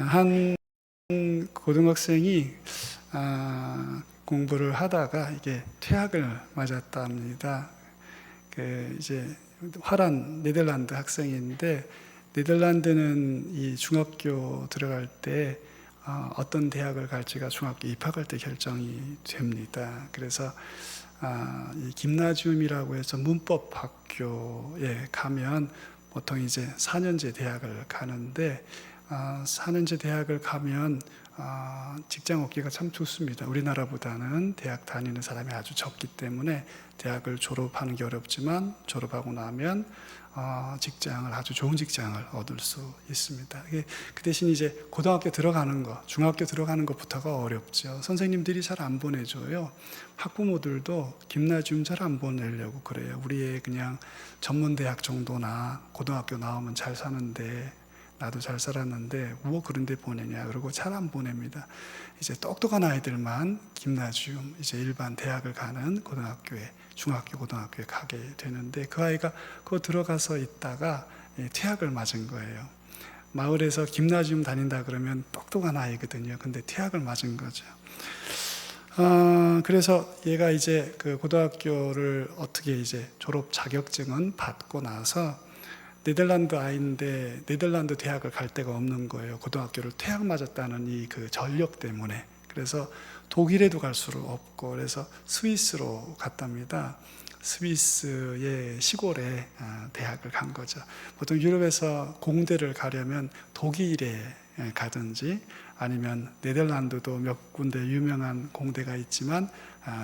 한 고등학생이 공부를 하다가 이게 퇴학을 맞았답니다. 이제 화란 네덜란드 학생인데, 네덜란드는 이 중학교 들어갈 때 어떤 대학을 갈지가 중학교 입학할 때 결정이 됩니다. 그래서 이 김나지움이라고 해서 문법학교에 가면 보통 이제 4년제 대학을 가는데, 4년제 대학을 가면 직장 얻기가 참 좋습니다. 우리나라보다는 대학 다니는 사람이 아주 적기 때문에 대학을 졸업하는 게 어렵지만 졸업하고 나면 직장을, 아주 좋은 직장을 얻을 수 있습니다. 그 대신 이제 고등학교 들어가는 거, 중학교 들어가는 것부터가 어렵죠. 선생님들이 잘 안 보내줘요. 학부모들도 김나지움 잘 안 보내려고 그래요. 우리 애 그냥 전문대학 정도나 고등학교 나오면 잘 사는데, 나도 잘 살았는데 뭐 그런 데 보내냐, 그러고 잘 안 보냅니다. 이제 똑똑한 아이들만 김나지움, 이제 일반 대학을 가는 고등학교에, 중학교, 고등학교에 가게 되는데, 그 아이가 그거 들어가서 있다가 퇴학을 맞은 거예요. 마을에서 김나지움 다닌다 그러면 똑똑한 아이거든요. 근데 퇴학을 맞은 거죠. 그래서 얘가 이제 그 고등학교를 어떻게 이제 졸업 자격증은 받고 나서, 네덜란드 아이인데 네덜란드 대학을 갈 데가 없는 거예요. 고등학교를 퇴학 맞았다는 이 그 전력 때문에. 그래서 독일에도 갈 수를 없고, 그래서 스위스로 갔답니다. 스위스의 시골에 대학을 간 거죠. 보통 유럽에서 공대를 가려면 독일에 가든지 아니면 네덜란드도 몇 군데 유명한 공대가 있지만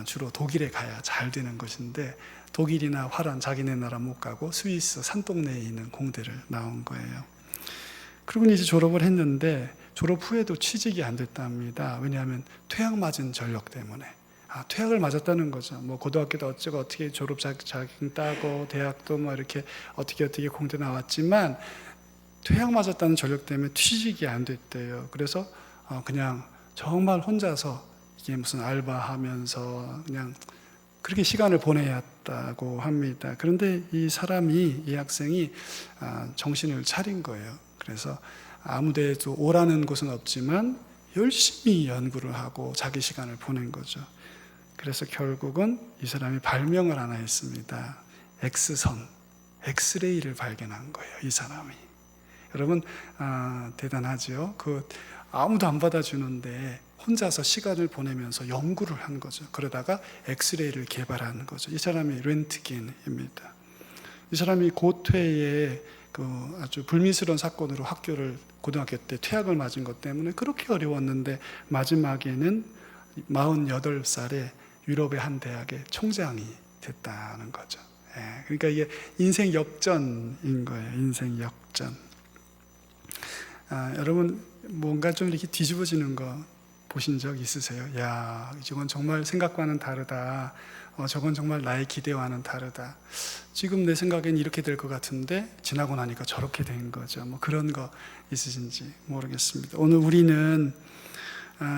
주로 독일에 가야 잘 되는 것인데, 독일이나 화란, 자기네 나라 못 가고 스위스 산동네에 있는 공대를 나온 거예요. 그리고 이제 졸업을 했는데 졸업 후에도 취직이 안 됐답니다. 왜냐하면 퇴학 맞은 전력 때문에. 퇴학을 맞았다는 거죠. 뭐 고등학교도 어쩌고 어떻게 졸업 자격증 따고 대학도 뭐 이렇게 어떻게 공대 나왔지만 퇴학 맞았다는 전력 때문에 취직이 안 됐대요. 그래서 그냥 정말 혼자서 이게 무슨 알바하면서 그냥 그렇게 시간을 보내었다고 합니다. 그런데 이 학생이 정신을 차린 거예요. 그래서 아무 데도 오라는 곳은 없지만 열심히 연구를 하고 자기 시간을 보낸 거죠. 그래서 결국은 이 사람이 발명을 하나 했습니다. X선, 엑스레이를 발견한 거예요, 이 사람이. 여러분, 대단하죠? 아무도 안 받아주는데 혼자서 시간을 보내면서 연구를 한 거죠. 그러다가 엑스레이를 개발한 거죠. 이 사람이 렌트겐입니다. 이 사람이 고퇴에 아주 불미스러운 사건으로 고등학교 때 퇴학을 맞은 것 때문에 그렇게 어려웠는데, 마지막에는 48살에 유럽의 한 대학의 총장이 됐다는 거죠. 그러니까 이게 인생 역전인 거예요. 인생 역전. 여러분, 뭔가 좀 이렇게 뒤집어지는 거 보신 적 있으세요? 야, 이건 정말 생각과는 다르다. 저건 정말 나의 기대와는 다르다. 지금 내 생각엔 이렇게 될 것 같은데 지나고 나니까 저렇게 된 거죠. 뭐 그런 거 있으신지 모르겠습니다. 오늘 우리는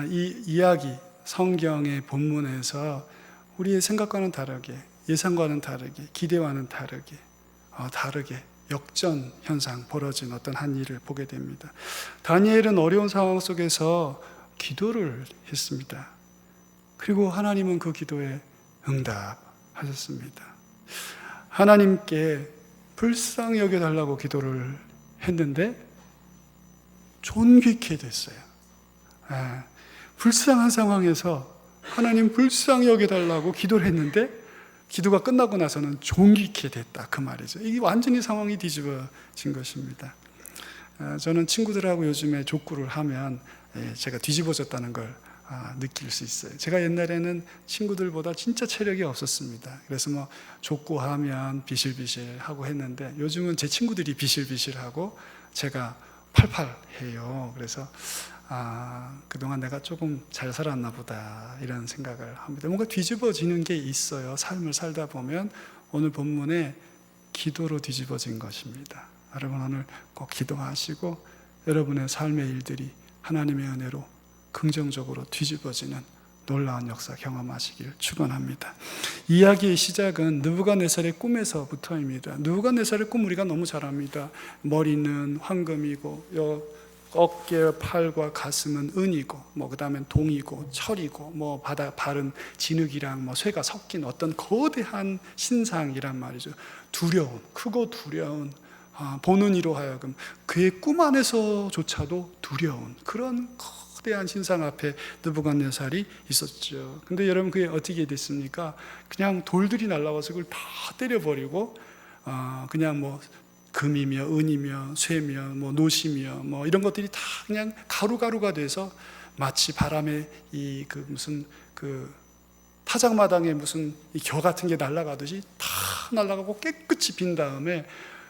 이 이야기, 성경의 본문에서 우리의 생각과는 다르게, 예상과는 다르게, 기대와는 다르게 역전 현상 벌어진 어떤 한 일을 보게 됩니다. 다니엘은 어려운 상황 속에서 기도를 했습니다. 그리고 하나님은 그 기도에 응답하셨습니다. 하나님께 불쌍히 여겨달라고 기도를 했는데 존귀케 됐어요. 불쌍한 상황에서 하나님 불쌍히 여겨달라고 기도를 했는데 기도가 끝나고 나서는 존귀케 됐다, 그 말이죠. 이게 완전히 상황이 뒤집어진 것입니다. 저는 친구들하고 요즘에 족구를 하면 제가 뒤집어졌다는 걸 느낄 수 있어요. 제가 옛날에는 친구들보다 진짜 체력이 없었습니다. 그래서 뭐 족구하면 비실비실하고 했는데 요즘은 제 친구들이 비실비실하고 제가 팔팔해요. 그래서 그동안 내가 조금 잘 살았나 보다, 이런 생각을 합니다. 뭔가 뒤집어지는 게 있어요. 삶을 살다 보면. 오늘 본문에 기도로 뒤집어진 것입니다. 여러분, 오늘 꼭 기도하시고 여러분의 삶의 일들이 하나님의 은혜로 긍정적으로 뒤집어지는 놀라운 역사 경험하시길 축원합니다. 이야기의 시작은 느부갓네살의 꿈에서부터입니다. 느부갓네살의 꿈 우리가 너무 잘 압니다. 머리는 황금이고 어깨, 팔과 가슴은 은이고, 그다음엔 동이고, 철이고, 바다 발은 진흙이랑 쇠가 섞인 어떤 거대한 신상이란 말이죠. 두려운, 크고 두려운, 보는 이로 하여금 그의 꿈 안에서조차도 두려운 그런 거대한 신상 앞에 느부갓네살이 있었죠. 근데 여러분, 그게 어떻게 됐습니까? 그냥 돌들이 날라와서 그걸 다 때려버리고, 그냥 금이며 은이며 쇠며 노시며 이런 것들이 다 그냥 가루가루가 돼서 마치 바람에 무슨 타작마당에 무슨 겨 같은 게 날아가듯이 다 날아가고 깨끗이 빈 다음에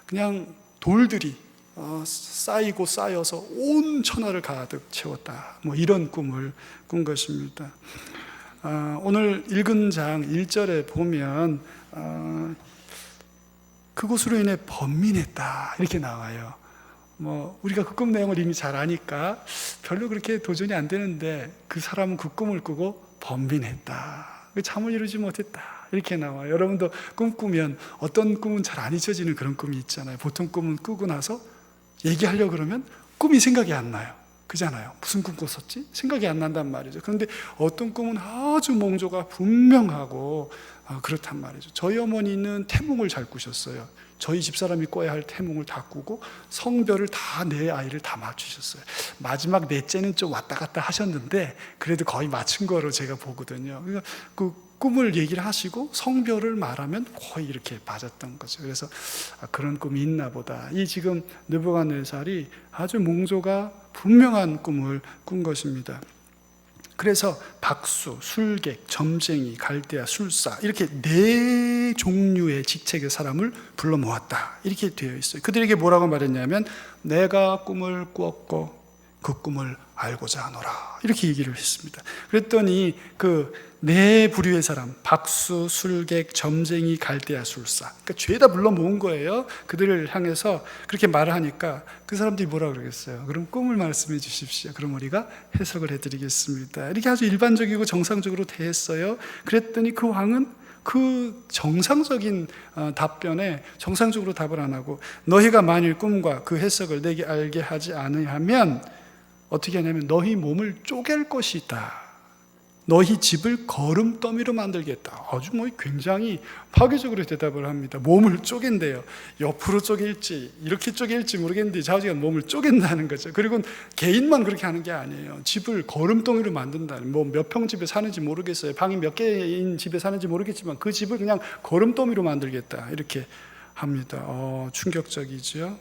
그냥 돌들이 쌓이고 쌓여서 온 천하를 가득 채웠다. 이런 꿈을 꾼 것입니다. 오늘 읽은 장 1절에 보면 그것으로 인해 번민했다 이렇게 나와요. 우리가 그 꿈 내용을 이미 잘 아니까 별로 그렇게 도전이 안 되는데 그 사람은 그 꿈을 꾸고 번민했다. 잠을 이루지 못했다 이렇게 나와요. 여러분도 꿈 꾸면 어떤 꿈은 잘 안 잊혀지는 그런 꿈이 있잖아요. 보통 꿈은 꾸고 나서 얘기하려고 그러면 꿈이 생각이 안 나요. 그잖아요. 무슨 꿈 꿨었지? 생각이 안 난단 말이죠. 그런데 어떤 꿈은 아주 몽조가 분명하고 그렇단 말이죠. 저희 어머니는 태몽을 잘 꾸셨어요. 저희 집사람이 꿔야 할 태몽을 다 꾸고 성별을 다 내 아이를 다 맞추셨어요. 마지막 넷째는 좀 왔다 갔다 하셨는데 그래도 거의 맞춘 거로 제가 보거든요. 그러니까 그 꿈을 얘기를 하시고 성별을 말하면 거의 이렇게 맞았던 거죠. 그래서 그런 꿈이 있나 보다. 이 지금 느부갓네살이 아주 몽조가 분명한 꿈을 꾼 것입니다. 그래서 박수, 술객, 점쟁이, 갈대아, 술사 이렇게 4종류의 직책의 사람을 불러 모았다 이렇게 되어 있어요. 그들에게 뭐라고 말했냐면 내가 꿈을 꾸었고 그 꿈을 알고자 하노라 이렇게 얘기를 했습니다. 그랬더니 그 4부류의 사람, 박수, 술객, 점쟁이, 갈대아, 술사, 그러니까 죄다 불러 모은 거예요. 그들을 향해서 그렇게 말을 하니까 그 사람들이 뭐라 그러겠어요? 그럼 꿈을 말씀해 주십시오. 그럼 우리가 해석을 해드리겠습니다. 이렇게 아주 일반적이고 정상적으로 대했어요. 그랬더니 그 왕은 그 정상적인 답변에 정상적으로 답을 안 하고 너희가 만일 꿈과 그 해석을 내게 알게 하지 않으면 어떻게 하냐면 너희 몸을 쪼갤 것이다. 너희 집을 거름더미로 만들겠다. 아주 굉장히 파괴적으로 대답을 합니다. 몸을 쪼갠대요. 옆으로 쪼갤지 이렇게 쪼갤지 모르겠는데 좌우지간 몸을 쪼갠다는 거죠. 그리고 개인만 그렇게 하는 게 아니에요. 집을 거름덩이로 만든다는, 몇 평 집에 사는지 모르겠어요. 방이 몇 개인 집에 사는지 모르겠지만 그 집을 그냥 거름더미로 만들겠다 이렇게 합니다. 충격적이죠.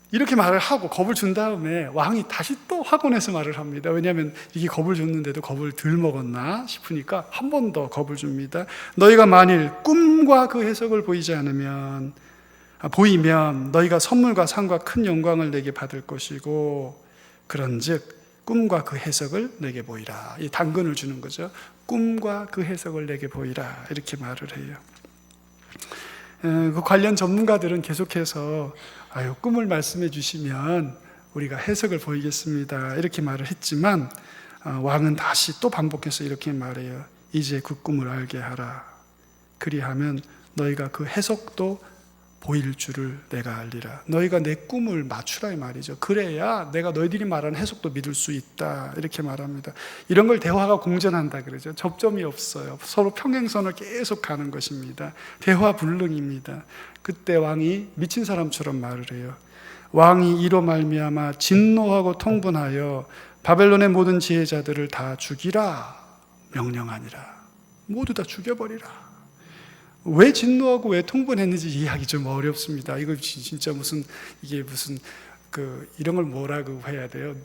이렇게 말을 하고 겁을 준 다음에 왕이 다시 또 확언해서 말을 합니다. 왜냐하면 이게 겁을 줬는데도 겁을 덜 먹었나 싶으니까 한 번 더 겁을 줍니다. 너희가 만일 꿈과 그 해석을 보이면 너희가 선물과 상과 큰 영광을 내게 받을 것이고 그런즉 꿈과 그 해석을 내게 보이라. 이 당근을 주는 거죠. 꿈과 그 해석을 내게 보이라 이렇게 말을 해요. 그 관련 전문가들은 계속해서 꿈을 말씀해 주시면 우리가 해석을 보이겠습니다 이렇게 말을 했지만 왕은 다시 또 반복해서 이렇게 말해요. 이제 그 꿈을 알게 하라. 그리하면 너희가 그 해석도 보일 줄을 내가 알리라. 너희가 내 꿈을 맞추라 이 말이죠. 그래야 내가 너희들이 말하는 해석도 믿을 수 있다 이렇게 말합니다. 이런 걸 대화가 공존한다 그러죠. 접점이 없어요. 서로 평행선을 계속 가는 것입니다. 대화 불능입니다. 그때 왕이 미친 사람처럼 말을 해요. 왕이 이로 말미암아 진노하고 통분하여 바벨론의 모든 지혜자들을 다 죽이라 명령하니라. 모두 다 죽여버리라. 왜 진노하고 왜 통분했는지 이해하기 좀 어렵습니다. 이거 진짜 이게 무슨 이런 걸 뭐라고 해야 돼요?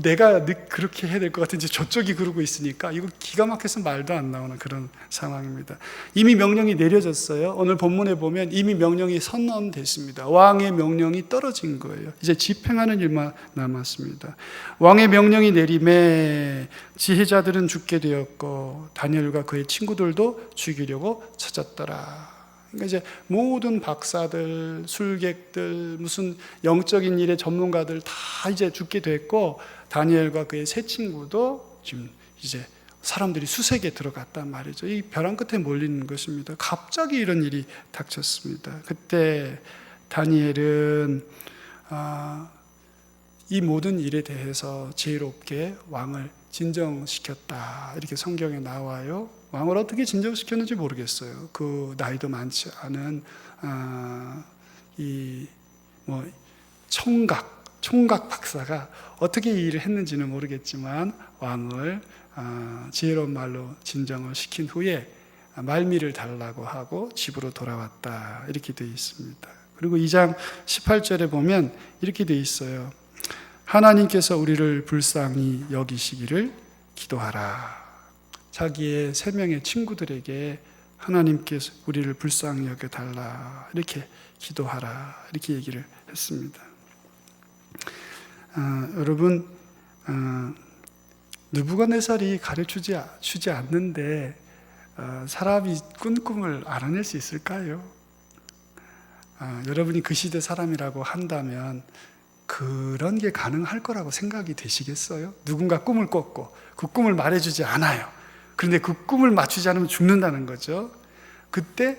내가 그렇게 해야 될 것 같은지 저쪽이 그러고 있으니까 이거 기가 막혀서 말도 안 나오는 그런 상황입니다. 이미 명령이 내려졌어요. 오늘 본문에 보면 이미 명령이 선언됐습니다. 왕의 명령이 떨어진 거예요. 이제 집행하는 일만 남았습니다. 왕의 명령이 내림에 지혜자들은 죽게 되었고 다니엘과 그의 친구들도 죽이려고 찾았더라. 그러니까 이제 모든 박사들, 술객들, 무슨 영적인 일의 전문가들 다 이제 죽게 됐고 다니엘과 그의 세 친구도 지금 이제 사람들이 수색에 들어갔단 말이죠. 이 벼랑 끝에 몰리는 것입니다. 갑자기 이런 일이 닥쳤습니다. 그때 다니엘은 이 모든 일에 대해서 지혜롭게 왕을 진정시켰다, 이렇게 성경에 나와요. 왕을 어떻게 진정시켰는지 모르겠어요. 그 나이도 많지 않은 총각 박사가 어떻게 이 일을 했는지는 모르겠지만 왕을 지혜로운 말로 진정을 시킨 후에 말미를 달라고 하고 집으로 돌아왔다, 이렇게 되어 있습니다. 그리고 2장 18절에 보면 이렇게 되어 있어요. 하나님께서 우리를 불쌍히 여기시기를 기도하라. 자기의 3명의 친구들에게 하나님께서 우리를 불쌍히 여겨달라, 이렇게 기도하라, 이렇게 얘기를 했습니다. 여러분, 느부갓네살이 가르쳐주지 않는데 사람이 꾼 꿈을 알아낼 수 있을까요? 여러분이 그 시대 사람이라고 한다면 그런 게 가능할 거라고 생각이 되시겠어요? 누군가 꿈을 꿨고 그 꿈을 말해주지 않아요. 그런데 그 꿈을 맞추지 않으면 죽는다는 거죠. 그때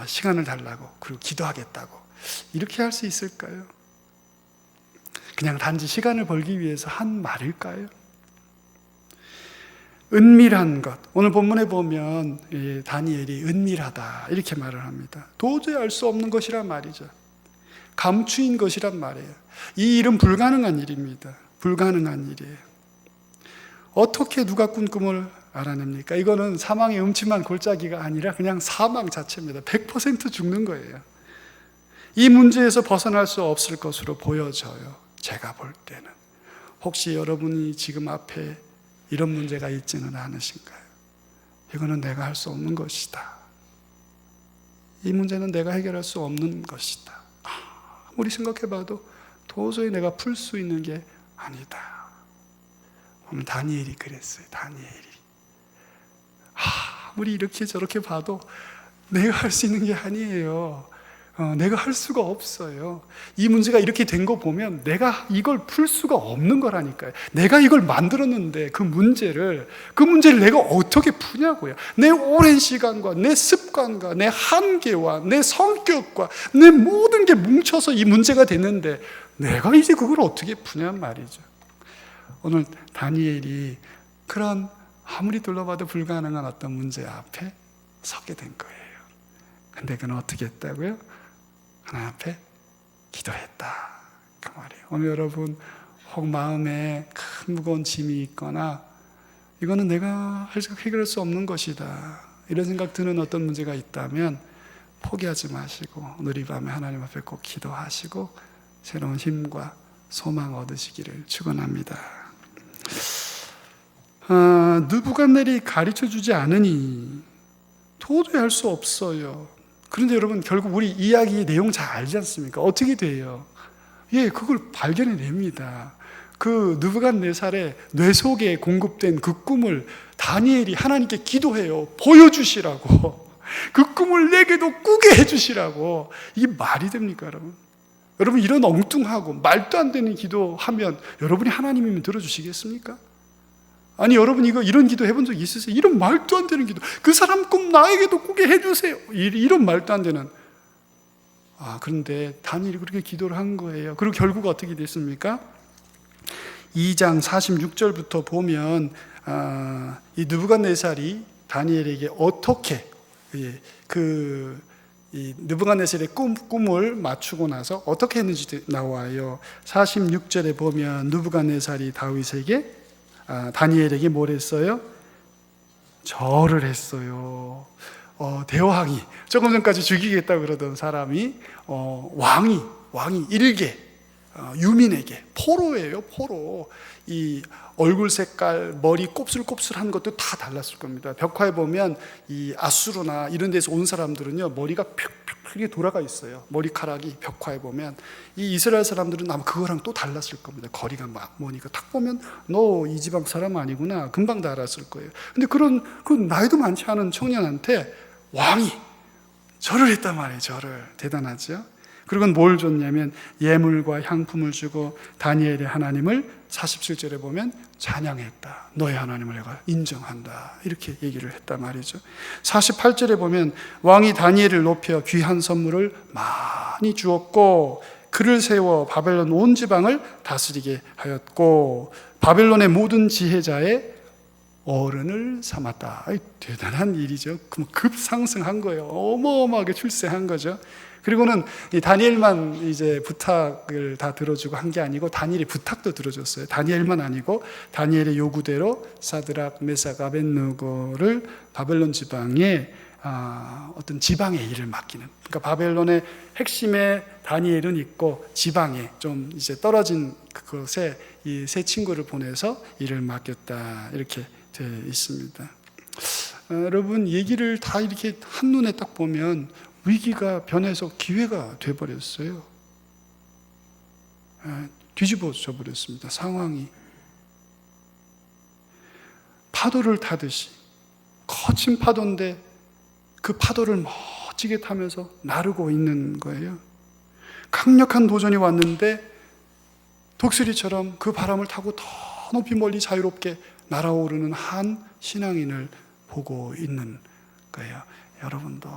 시간을 달라고, 그리고 기도하겠다고, 이렇게 할 수 있을까요? 그냥 단지 시간을 벌기 위해서 한 말일까요? 은밀한 것, 오늘 본문에 보면 다니엘이 은밀하다, 이렇게 말을 합니다. 도저히 알 수 없는 것이란 말이죠. 감추인 것이란 말이에요. 이 일은 불가능한 일입니다. 불가능한 일이에요. 어떻게 누가 꾼 꿈을 알아냅니까? 이거는 사망의 음침한 골짜기가 아니라 그냥 사망 자체입니다. 100% 죽는 거예요. 이 문제에서 벗어날 수 없을 것으로 보여져요. 제가 볼 때는. 혹시 여러분이 지금 앞에 이런 문제가 있지는 않으신가요? 이거는 내가 할 수 없는 것이다. 이 문제는 내가 해결할 수 없는 것이다. 아무리 생각해봐도 도저히 내가 풀 수 있는 게 아니다. 오늘 다니엘이 그랬어요. 다니엘이. 아무리 이렇게 저렇게 봐도 내가 할 수 있는 게 아니에요. 내가 할 수가 없어요. 이 문제가 이렇게 된 거 보면 내가 이걸 풀 수가 없는 거라니까요. 내가 이걸 만들었는데 그 문제를 내가 어떻게 푸냐고요. 내 오랜 시간과 내 습관과 내 한계와 내 성격과 내 모든 게 뭉쳐서 이 문제가 됐는데 내가 이제 그걸 어떻게 푸냔 말이죠. 오늘 다니엘이 그런 아무리 둘러봐도 불가능한 어떤 문제 앞에 서게 된 거예요. 근데 그는 어떻게 했다고요? 하나님 앞에 기도했다, 그 말이에요. 오늘 여러분 혹 마음에 큰 무거운 짐이 있거나 이거는 내가 해결할 수 없는 것이다, 이런 생각 드는 어떤 문제가 있다면 포기하지 마시고 오늘 이 밤에 하나님 앞에 꼭 기도하시고 새로운 힘과 소망 얻으시기를 축원합니다. 느부갓네살이 가르쳐주지 않으니 도저히 할 수 없어요. 그런데 여러분 결국 우리 이야기 내용 잘 알지 않습니까? 어떻게 돼요? 그걸 발견해냅니다. 그 느부갓네살의 뇌 속에 공급된 그 꿈을 다니엘이 하나님께 기도해요. 보여주시라고. 그 꿈을 내게도 꾸게 해주시라고. 이게 말이 됩니까, 여러분? 여러분 이런 엉뚱하고 말도 안 되는 기도하면 여러분이 하나님이면 들어주시겠습니까? 아니 여러분 이런 기도 해본 적 있으세요? 이런 말도 안 되는 기도, 그 사람 꿈 나에게도 꾸게 해주세요, 이런 말도 안 되는. 그런데 다니엘이 그렇게 기도를 한 거예요. 그리고 결국 어떻게 됐습니까? 2장 46절부터 보면 이 느부갓네살이 다니엘에게 어떻게 이 느부갓네살의 꿈을 맞추고 나서 어떻게 했는지 나와요. 46절에 보면 느부갓네살이 다니엘에게 뭘 했어요? 절을 했어요. 대왕이 조금 전까지 죽이겠다고 그러던 사람이 왕이 일개 유민에게, 포로예요, 포로. 이 얼굴 색깔, 머리 곱슬곱슬한 것도 다 달랐을 겁니다. 벽화에 보면 이 아수르나 이런 데서 온 사람들은요 머리가 펴게 돌아가 있어요. 머리카락이 벽화에 보면 이 이스라엘 사람들은 아마 그거랑 또 달랐을 겁니다. 거리가 막 머니까 딱 보면 너 이 지방 사람 아니구나 금방 다 알았을 거예요. 근데 그 나이도 많지 않은 청년한테 왕이 절을 했단 말이에요. 절을. 대단하죠. 그리고 뭘 줬냐면 예물과 향품을 주고 다니엘의 하나님을 47절에 보면 찬양했다. 너의 하나님을 내가 인정한다. 이렇게 얘기를 했단 말이죠. 48절에 보면 왕이 다니엘을 높여 귀한 선물을 많이 주었고 그를 세워 바벨론 온 지방을 다스리게 하였고 바벨론의 모든 지혜자의 어른을 삼았다. 대단한 일이죠. 급상승한 거예요. 어마어마하게 출세한 거죠. 그리고는 이 다니엘만 이제 부탁을 다 들어주고 한 게 아니고 다니엘의 부탁도 들어줬어요. 다니엘만 아니고 다니엘의 요구대로 사드락, 메삭, 아벳느고를 바벨론 지방에 어떤 지방의 일을 맡기는. 그러니까 바벨론의 핵심에 다니엘은 있고 지방에 좀 이제 떨어진 그곳에 이 세 친구를 보내서 일을 맡겼다. 이렇게 되어 있습니다. 여러분 얘기를 다 이렇게 한눈에 딱 보면 위기가 변해서 기회가 돼버렸어요. 뒤집어져 버렸습니다. 상황이 파도를 타듯이 거친 파도인데 그 파도를 멋지게 타면서 나르고 있는 거예요. 강력한 도전이 왔는데 독수리처럼 그 바람을 타고 더 높이 멀리 자유롭게 날아오르는 한 신앙인을 보고 있는 거예요. 여러분도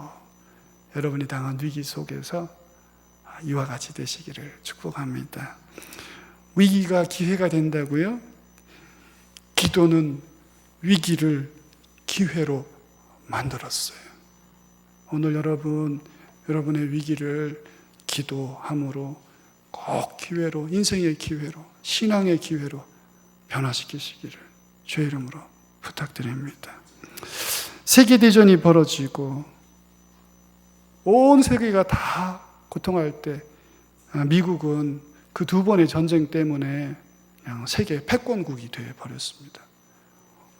여러분이 당한 위기 속에서 이와 같이 되시기를 축복합니다. 위기가 기회가 된다고요? 기도는 위기를 기회로 만들었어요. 오늘 여러분의 위기를 기도함으로 꼭 기회로, 인생의 기회로, 신앙의 기회로 변화시키시기를 주의 이름으로 부탁드립니다. 세계대전이 벌어지고 온 세계가 다 고통할 때 미국은 그 두 번의 전쟁 때문에 그냥 세계 패권국이 되어버렸습니다.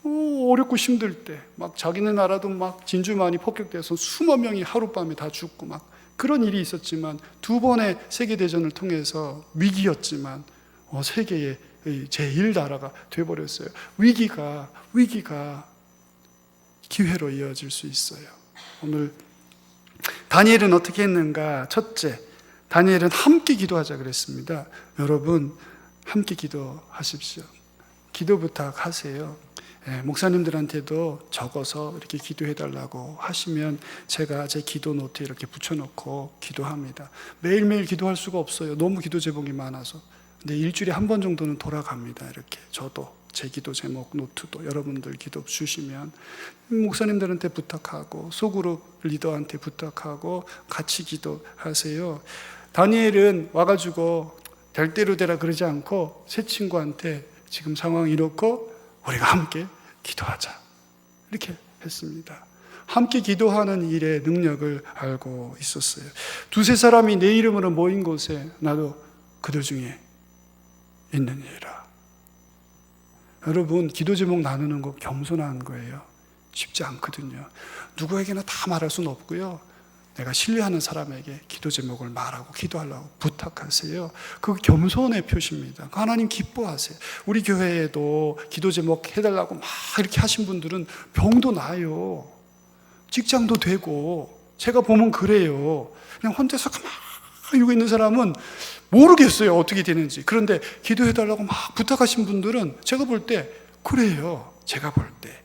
어렵고 힘들 때 막 자기네 나라도 막 진주만이 폭격돼서 수만 명이 하룻밤에 다 죽고 막 그런 일이 있었지만 두 번의 세계대전을 통해서 위기였지만 세계의 제1나라가 되어버렸어요. 위기가 기회로 이어질 수 있어요. 오늘 다니엘은 어떻게 했는가? 첫째, 다니엘은 함께 기도하자 그랬습니다. 여러분 함께 기도하십시오. 기도 부탁하세요. 목사님들한테도 적어서 이렇게 기도해달라고 하시면 제가 제 기도 노트에 이렇게 붙여놓고 기도합니다. 매일매일 기도할 수가 없어요. 너무 기도 제목이 많아서. 근데 일주일에 한 번 정도는 돌아갑니다. 이렇게 저도 제 기도 제목 노트도 여러분들 기도 주시면 목사님들한테 부탁하고 소그룹 리더한테 부탁하고 같이 기도하세요. 다니엘은 와가지고 될 대로 되라 그러지 않고 새 친구한테 지금 상황이 이렇고 우리가 함께 기도하자 이렇게 했습니다. 함께 기도하는 일의 능력을 알고 있었어요. 두세 사람이 내 이름으로 모인 곳에 나도 그들 중에 있느니라. 여러분 기도 제목 나누는 거 겸손한 거예요. 쉽지 않거든요. 누구에게나 다 말할 수는 없고요. 내가 신뢰하는 사람에게 기도 제목을 말하고 기도하려고 부탁하세요. 그 겸손의 표시입니다. 하나님 기뻐하세요. 우리 교회에도 기도 제목 해달라고 막 이렇게 하신 분들은 병도 나요. 직장도 되고 제가 보면 그래요. 그냥 혼자서 가만히 이러고 있는 사람은 모르겠어요. 어떻게 되는지. 그런데 기도해달라고 막 부탁하신 분들은 제가 볼 때 그래요. 제가 볼 때.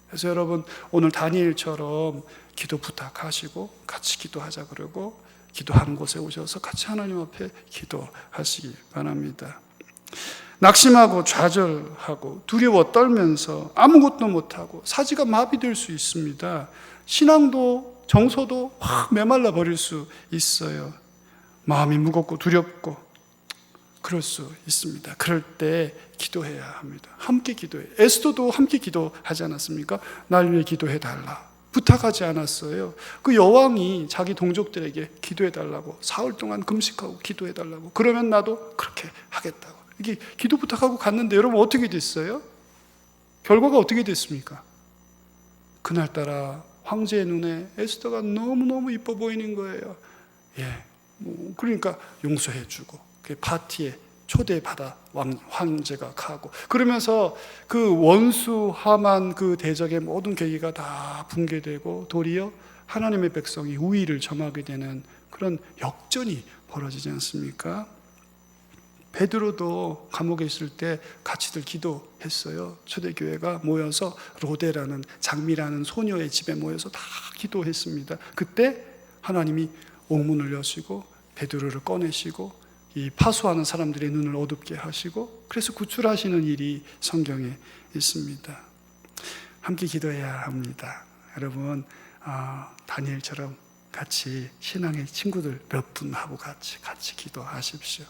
그래서 여러분 오늘 다니엘처럼 기도 부탁하시고 같이 기도하자 그러고 기도하는 곳에 오셔서 같이 하나님 앞에 기도하시기 바랍니다. 낙심하고 좌절하고 두려워 떨면서 아무것도 못하고 사지가 마비될 수 있습니다. 신앙도 정서도 확 메말라 버릴 수 있어요. 마음이 무겁고 두렵고 그럴 수 있습니다. 그럴 때 기도해야 합니다. 함께 기도해요. 에스더도 함께 기도하지 않았습니까? 날 위해 기도해달라 부탁하지 않았어요. 그 여왕이 자기 동족들에게 기도해달라고 사흘 동안 금식하고 기도해달라고 그러면 나도 그렇게 하겠다고 이게 기도 부탁하고 갔는데 여러분 어떻게 됐어요? 결과가 어떻게 됐습니까? 그날따라 황제의 눈에 에스더가 너무너무 이뻐 보이는 거예요. 그러니까 용서해주고 그 파티에 초대받아 황제가 가고 그러면서 그 원수 하만 그 대적의 모든 계기가 다 붕괴되고 도리어 하나님의 백성이 우위를 점하게 되는 그런 역전이 벌어지지 않습니까? 베드로도 감옥에 있을 때 같이들 기도했어요. 초대교회가 모여서 로데라는 장미라는 소녀의 집에 모여서 다 기도했습니다. 그때 하나님이 옥문을 여시고 베드로를 꺼내시고 이 파수하는 사람들의 눈을 어둡게 하시고 그래서 구출하시는 일이 성경에 있습니다. 함께 기도해야 합니다. 여러분, 다니엘처럼 같이 신앙의 친구들 몇 분하고 같이 기도하십시오.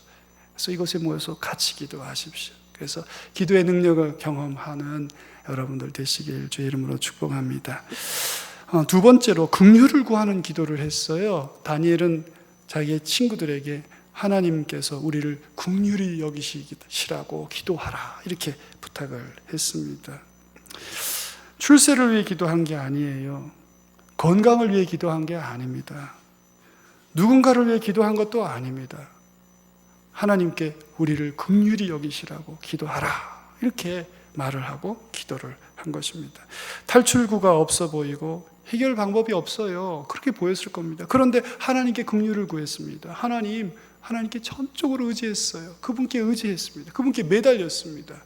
그래서 이곳에 모여서 같이 기도하십시오. 그래서 기도의 능력을 경험하는 여러분들 되시길 주의 이름으로 축복합니다. 두 번째로 긍휼을 구하는 기도를 했어요. 다니엘은 자기의 친구들에게 하나님께서 우리를 긍휼히 여기시라고 기도하라 이렇게 부탁을 했습니다. 출세를 위해 기도한 게 아니에요. 건강을 위해 기도한 게 아닙니다. 누군가를 위해 기도한 것도 아닙니다. 하나님께 우리를 긍휼히 여기시라고 기도하라 이렇게 말을 하고 기도를 한 것입니다. 탈출구가 없어 보이고 해결 방법이 없어요. 그렇게 보였을 겁니다. 그런데 하나님께 긍휼을 구했습니다. 하나님께 전적으로 의지했어요. 그분께 의지했습니다. 그분께 매달렸습니다.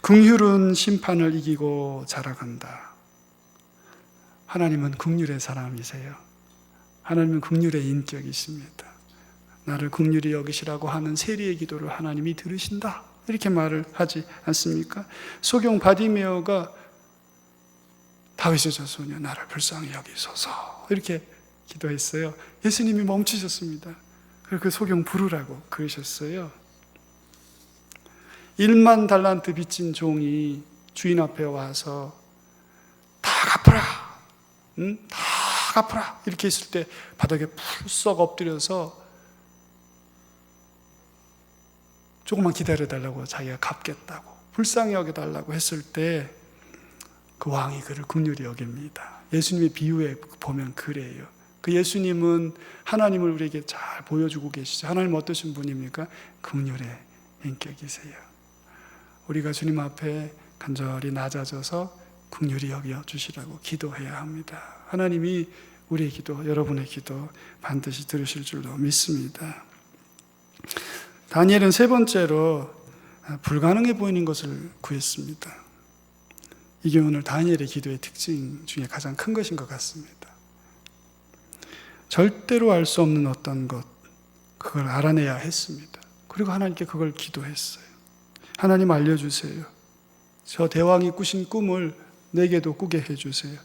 긍휼은 심판을 이기고 자라간다. 하나님은 긍휼의 사람이세요. 하나님은 긍휼의 인격이십니다. 나를 긍휼히 여기시라고 하는 세리의 기도를 하나님이 들으신다 이렇게 말을 하지 않습니까? 소경 바디메어가 다윗의 자손이여 나를 불쌍히 여기소서 이렇게 기도했어요. 예수님이 멈추셨습니다. 그리고 그 소경 부르라고 그러셨어요. 1만 달란트 빚진 종이 주인 앞에 와서 다 갚아라, 다 갚아라 이렇게 했을 때 바닥에 풀썩 엎드려서 조금만 기다려달라고 자기가 갚겠다고 불쌍히 여겨달라고 했을 때 그 왕이 그를 긍휼히 여깁니다. 예수님의 비유에 보면 그래요. 그 예수님은 하나님을 우리에게 잘 보여주고 계시죠. 하나님 어떠신 분입니까? 긍휼의 인격이세요. 우리가 주님 앞에 간절히 낮아져서 긍휼히 여겨주시라고 기도해야 합니다. 하나님이 우리의 기도, 여러분의 기도 반드시 들으실 줄로 믿습니다. 다니엘은 세 번째로 불가능해 보이는 것을 구했습니다. 이게 오늘 다니엘의 기도의 특징 중에 가장 큰 것인 것 같습니다. 절대로 알 수 없는 어떤 것, 그걸 알아내야 했습니다. 그리고 하나님께 그걸 기도했어요. 하나님 알려주세요. 저 대왕이 꾸신 꿈을 내게도 꾸게 해주세요.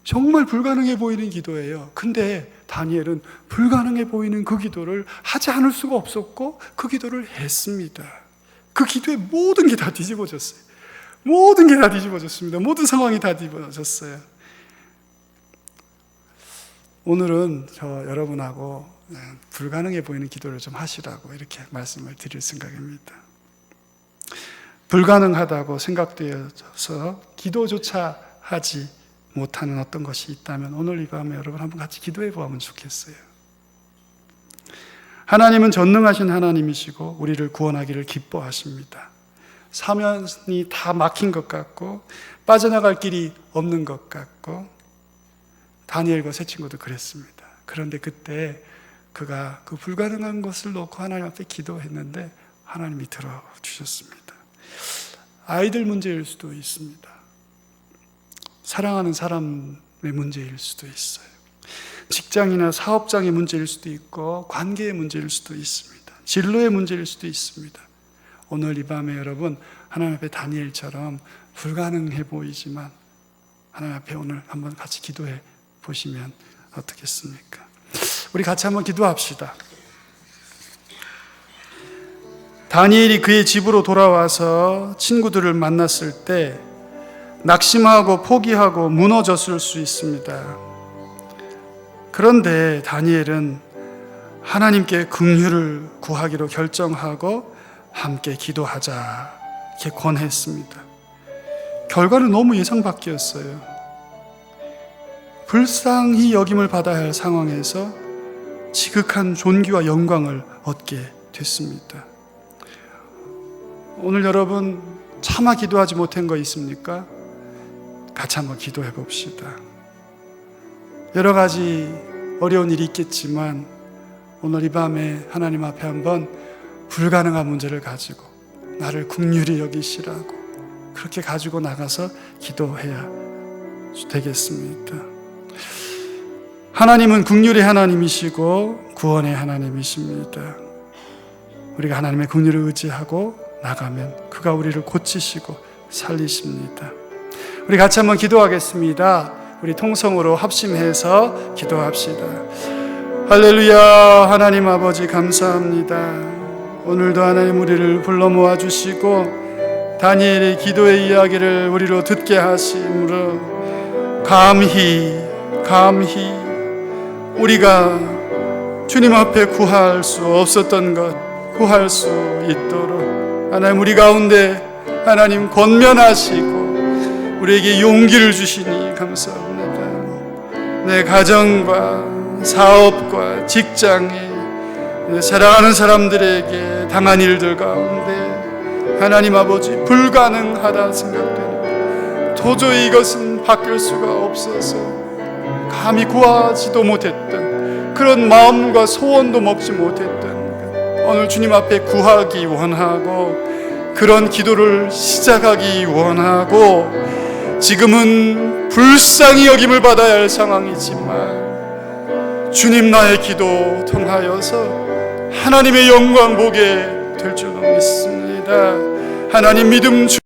정말 불가능해 보이는 기도예요. 근데 다니엘은 불가능해 보이는 그 기도를 하지 않을 수가 없었고 그 기도를 했습니다. 그 기도에 모든 게 다 뒤집어졌어요. 모든 게 다 뒤집어졌습니다. 모든 상황이 다 뒤집어졌어요. 오늘은 저 여러분하고 불가능해 보이는 기도를 좀 하시라고 이렇게 말씀을 드릴 생각입니다. 불가능하다고 생각되어서 기도조차 하지 못하는 어떤 것이 있다면 오늘 이 밤에 여러분 한번 같이 기도해 보면 좋겠어요. 하나님은 전능하신 하나님이시고 우리를 구원하기를 기뻐하십니다. 사면이 다 막힌 것 같고 빠져나갈 길이 없는 것 같고 다니엘과 세 친구도 그랬습니다. 그런데 그때 그가 그 불가능한 것을 놓고 하나님 앞에 기도했는데 하나님이 들어주셨습니다. 아이들 문제일 수도 있습니다. 사랑하는 사람의 문제일 수도 있어요. 직장이나 사업장의 문제일 수도 있고 관계의 문제일 수도 있습니다. 진로의 문제일 수도 있습니다. 오늘 이 밤에 여러분 하나님 앞에 다니엘처럼 불가능해 보이지만 하나님 앞에 오늘 한번 같이 기도해 보시면 어떻겠습니까? 우리 같이 한번 기도합시다. 다니엘이 그의 집으로 돌아와서 친구들을 만났을 때 낙심하고 포기하고 무너졌을 수 있습니다. 그런데 다니엘은 하나님께 긍휼을 구하기로 결정하고 함께 기도하자 이렇게 권했습니다. 결과는 너무 예상 밖이었어요. 불쌍히 여김을 받아야 할 상황에서 지극한 존귀와 영광을 얻게 됐습니다. 오늘 여러분 차마 기도하지 못한 거 있습니까? 같이 한번 기도해 봅시다. 여러 가지 어려운 일이 있겠지만 오늘 이 밤에 하나님 앞에 한번 불가능한 문제를 가지고 나를 긍휼히 여기시라고 그렇게 가지고 나가서 기도해야 되겠습니다. 하나님은 긍휼의 하나님이시고 구원의 하나님이십니다. 우리가 하나님의 긍휼을 의지하고 나가면 그가 우리를 고치시고 살리십니다. 우리 같이 한번 기도하겠습니다. 우리 통성으로 합심해서 기도합시다. 할렐루야. 하나님 아버지 감사합니다. 오늘도 하나님 우리를 불러 모아주시고 다니엘의 기도의 이야기를 우리로 듣게 하심으로 감히 우리가 주님 앞에 구할 수 없었던 것 구할 수 있도록 하나님 우리 가운데 하나님 권면하시고 우리에게 용기를 주시니 감사합니다. 내 가정과 사업과 직장에 사랑하는 사람들에게 당한 일들 가운데 하나님 아버지 불가능하다 생각되는 도저히 이것은 바뀔 수가 없어서 감히 구하지도 못했던 그런 마음과 소원도 먹지 못했던 오늘 주님 앞에 구하기 원하고 그런 기도를 시작하기 원하고 지금은 불쌍히 여김을 받아야 할 상황이지만 주님 나의 기도 통하여서 하나님의 영광 보게 될 줄로 믿습니다. 하나님 믿음 주